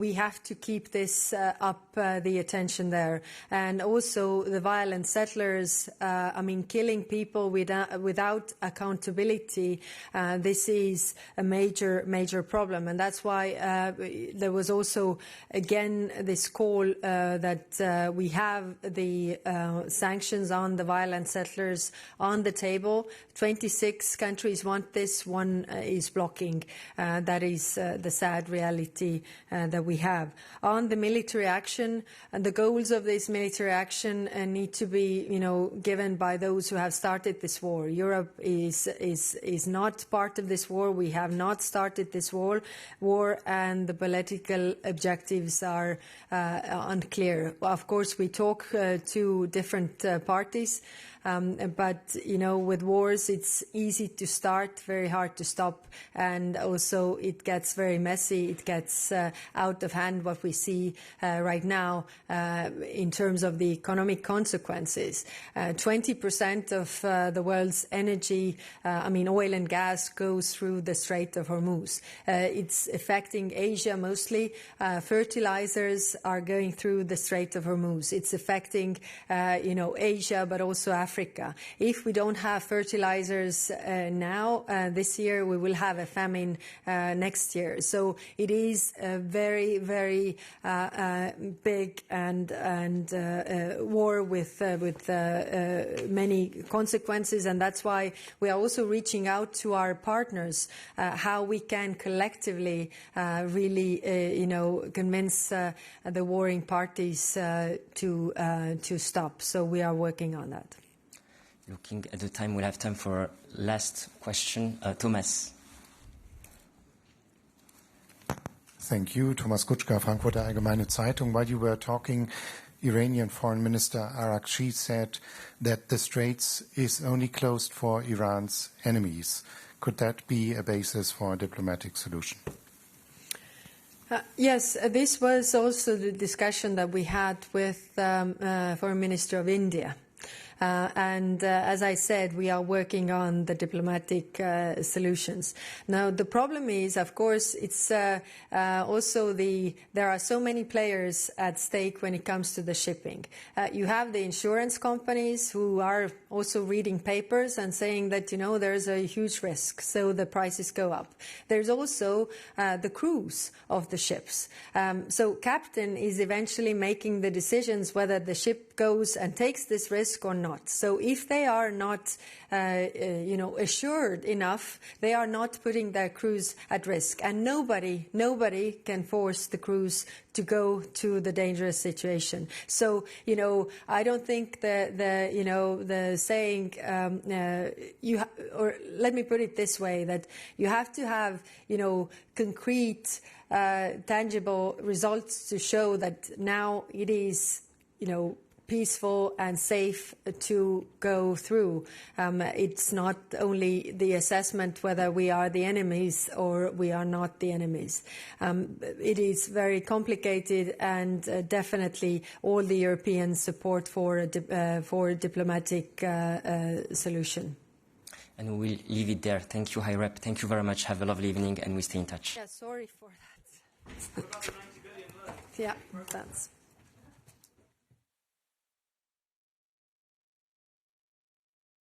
We have to keep this up, the attention there. And also the violent settlers, killing people without accountability, this is a major problem. And that's why there was also, again, this call that we have the sanctions on the violent settlers on the table. 26 countries want this, one is blocking. That is the sad reality that we have. On the military action, and the goals of this military action need to be, given by those who have started this war. Europe is not part of this war. We have not started this war, and the political objectives are unclear. Of course, we talk to different parties. But, with wars, it's easy to start, very hard to stop, and also it gets very messy. It gets out of hand, what we see right now in terms of the economic consequences. 20% of the world's energy, oil and gas, goes through the Strait of Hormuz. It's affecting Asia mostly. Fertilizers are going through the Strait of Hormuz. It's affecting, Asia, but also Africa. If we don't have fertilizers now, this year, we will have a famine next year. So it is a very, very big and war with many consequences, and that's why we are also reaching out to our partners how we can collectively really, convince the warring parties to stop. So we are working on that. Looking at the time, we'll have time for last question. Thomas. Thank you. Thomas Kutschka, Frankfurter Allgemeine Zeitung. While you were talking, Iranian Foreign Minister Araghchi said that the Straits is only closed for Iran's enemies. Could that be a basis for a diplomatic solution? Yes, this was also the discussion that we had with Foreign Minister of India. As I said, we are working on the diplomatic solutions. Now, the problem is, of course, it's also there are so many players at stake when it comes to the shipping. You have the insurance companies who are also reading papers and saying that, there's a huge risk, so the prices go up. There's also the crews of the ships. So captain is eventually making the decisions whether the ship goes and takes this risk or not. So if they are not, assured enough, they are not putting their crews at risk. And nobody can force the crews to go to the dangerous situation. So, I don't think the saying, or let me put it this way, that you have to have, concrete, tangible results to show that now it is, peaceful and safe to go through. It's not only the assessment whether we are the enemies or we are not the enemies. It is very complicated, and definitely all the European support for a diplomatic solution. And we'll leave it there. Thank you, High Rep. Thank you very much. Have a lovely evening, and we stay in touch. Yeah, sorry for that. Yeah, thanks.